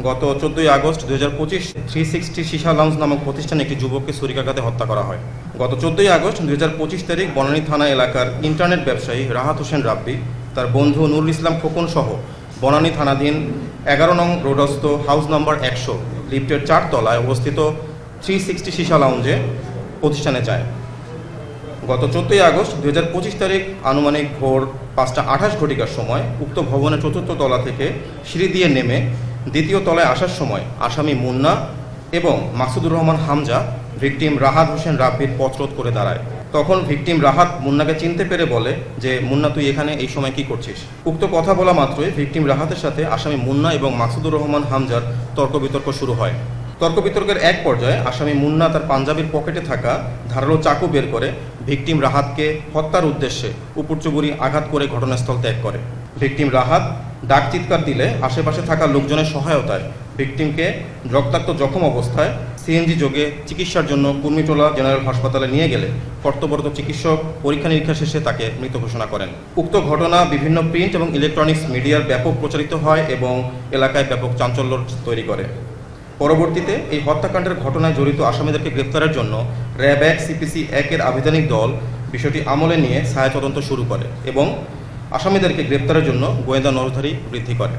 গত 14 আগস্ট 2025 360 সীসা লাউঞ্জ নামক প্রতিষ্ঠানে একটি যুবককে ছুরিকাঘাতে হত্যা করা হয়। গত 14 আগস্ট 2025 তারিখ বনানী থানা এলাকার ইন্টারনেট ব্যবসায়ী রাহাত হোসেন রাব্বি তার বন্ধু নুরুল ইসলাম খোকন সহ বনানী থানাধীন 11 নং রোডস্থ হাউস নাম্বার 100 লিফটের 4 তলায় অবস্থিত 360 সীসা লাউঞ্জে প্রতিষ্ঠানে যায়। গত 14 আগস্ট 2025 তারিখ আনুমানিক ভোর 5:28 ঘটিকার সময় উক্ত ভবনের 4র্থ তলা থেকে সিঁড়ি দিয়ে নেমে দ্বিতীয় তলায় আসার সময় আসামি মুন্না এবং মাসুদুর রহমান হামজা ভিকটিম রাহাত হোসেন রাব্বির পথরোধ করে দাঁড়ায়। তখন ভিকটিম রাহাত মুন্নাকে চিনতে পেরে বলে যে, মুন্না তুই এখানে এই সময় কি করছিস? উক্ত কথা বলা মাত্রই ভিকটিম রাহাতের সাথে আসামি মুন্না এবং মাসুদুর রহমান হামজার তর্ক বিতর্ক শুরু হয়। তর্ক বিতর্কের এক পর্যায়ে আসামি মুন্না তার পাঞ্জাবির পকেটে থাকা ধারালো চাকু বের করে ভিকটিম রাহাতকে হত্যার উদ্দেশ্যে উপর্যুপরি আঘাত করে ঘটনাস্থল ত্যাগ করে। ভিকটিম রাহাত ডাক চিৎকার দিলে আশেপাশে থাকা লোকজনের সহায়তায় ভিকটিমকে রক্তাক্ত জখম অবস্থায় সিএনজি যোগে চিকিৎসার জন্য কুর্মিটোলা জেনারেল হাসপাতালে নিয়ে গেলে কর্তব্যরত চিকিৎসক পরীক্ষা নিরীক্ষা শেষে তাকে মৃত ঘোষণা করেন। উক্ত ঘটনা বিভিন্ন প্রিন্ট এবং ইলেকট্রনিক্স মিডিয়ার ব্যাপক প্রচারিত হয় এবং এলাকায় ব্যাপক চাঞ্চল্য তৈরি করে। পরবর্তীতে এই হত্যাকাণ্ডের ঘটনায় জড়িত আসামিদেরকে গ্রেপ্তারের জন্য র্যাব 1 CPC 1-এর আভিধানিক দল বিষয়টি আমলে নিয়ে ছায়া তদন্ত শুরু করে এবং আসামিদেরকে গ্রেপ্তারের জন্য গোয়েন্দা নজরদারি বৃদ্ধি করে।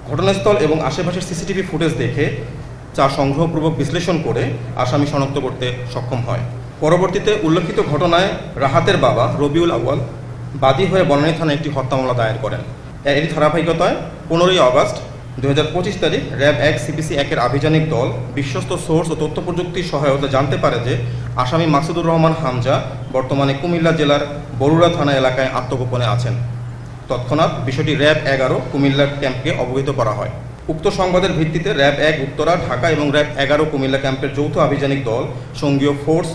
ঘটনাস্থল এবং আশেপাশের সিসিটিভি ফুটেজ দেখে যা সংগ্রহপূর্বক বিশ্লেষণ করে আসামি শনাক্ত করতে সক্ষম হয়। পরবর্তীতে উল্লেখিত ঘটনায় রাহাতের বাবা রবিউল আউয়াল বাদী হয়ে বনানী থানায় একটি হত্যা মামলা দায়ের করেন। এরই ধারাবাহিকতায় 15 আগস্ট 2025 তারিখ র্যাব 1 CPC 1-এর আভিযানিক দল বিশ্বস্ত সোর্স ও তথ্য প্রযুক্তির সহায়তা জানতে পারে যে আসামি মাসুদুর রহমান হামজা বর্তমানে কুমিল্লা জেলার বরুড়া থানা এলাকায় আত্মগোপনে আছেন। তৎক্ষণাৎ বিষয়টি র্যাব 11 কুমিল্লা ক্যাম্পকে অবহিত করা হয়। উক্ত সংবাদের ভিত্তিতে র্যাব 1 উত্তরা, ঢাকা এবং র্যাব 11 কুমিল্লা ক্যাম্পের যৌথ আভিযানিক দল সঙ্গীয় ফোর্স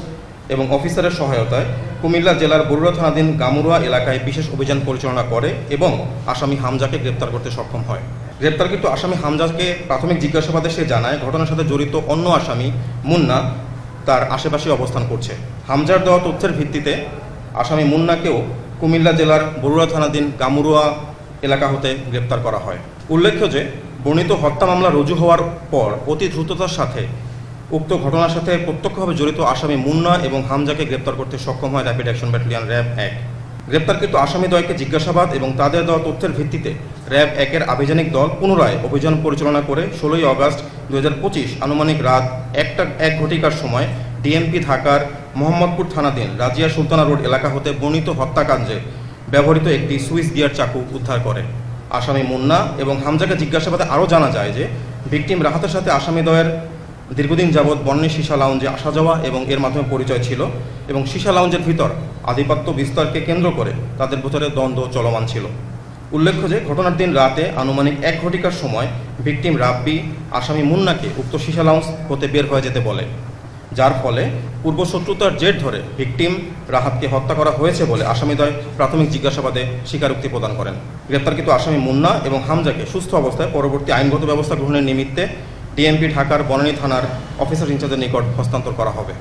এবং অফিসারের সহায়তায় কুমিল্লা জেলার বরুড়া থানাধীন গামুরুয়া এলাকায় বিশেষ অভিযান পরিচালনা করে এবং আসামি হামজাকে গ্রেপ্তার করতে সক্ষম হয়। গ্রেপ্তারকৃত আসামি হামজাকে প্রাথমিক জিজ্ঞাসাবাদে সে জানায় ঘটনার সাথে জড়িত অন্য আসামি মুন্না তার আশেপাশে অবস্থান করছে। হামজার দেওয়া তথ্যের ভিত্তিতে আসামি মুন্নাকেও কুমিল্লা জেলার বরুড়া থানাধীন গামুরুয়া এলাকা হতে গ্রেপ্তার করা হয়। উল্লেখ্য যে বর্ণিত হত্যা মামলা রুজু হওয়ার পর অতি দ্রুততার সাথে উক্ত ঘটনার সাথে প্রত্যক্ষভাবে জড়িত আসামি মুন্না এবং হামজাকে গ্রেপ্তার করতে সক্ষম হয় র্যাপিড অ্যাকশন ব্যাটালিয়ন র্যাব 1। গ্রেপ্তারকৃত আসামিদ্বয়কে জিজ্ঞাসাবাদ এবং তাদের দেওয়া তথ্যের ভিত্তিতে র্যাব 1-এর আভিযানিক দল পুনরায় অভিযান পরিচালনা করে 16 আগস্ট 2025 আনুমানিক রাত 1 ঘটিকার সময় ডিএমপি ঢাকার মোহাম্মদপুর থানাধীন রাজিয়া সুলতানা রোড এলাকা হতে বর্ণিত হত্যাকাণ্ডে ব্যবহৃত একটি সুইস গিয়ার চাকু উদ্ধার করে। আসামি মুন্না এবং হামজাকে জিজ্ঞাসাবাদে আরও জানা যায় যে ভিকটিম রাহাতের সাথে আসামিদ্বয়ের দীর্ঘদিন যাবৎ বনানী সীসা লাউঞ্জে আসা যাওয়া এবং এর মাধ্যমে পরিচয় ছিল এবং সীসা লাউঞ্জের ভিতর আধিপত্য বিস্তারকে কেন্দ্র করে তাদের ভিতরে দ্বন্দ্ব চলমান ছিল। উল্লেখ্য যে ঘটনার দিন রাতে আনুমানিক 1 ঘটিকার সময় ভিকটিম রাব্বি আসামি মুন্নাকে উক্ত সীসা লাউঞ্জ হতে বের হয়ে যেতে বলে, যার ফলে পূর্ব শত্রুতার জের ধরে ভিকটিম রাহাতকে হত্যা করা হয়েছে বলে আসামিদ্বয় প্রাথমিক জিজ্ঞাসাবাদে স্বীকারোক্তি প্রদান করেন। গ্রেপ্তারকৃত আসামি মুন্না এবং হামজাকে সুস্থ অবস্থায় পরবর্তী আইনগত ব্যবস্থা গ্রহণের নিমিত্তে ডিএমপি ঢাকার বনানী থানার অফিসার ইনচার্জের নিকট হস্তান্তর করা হবে।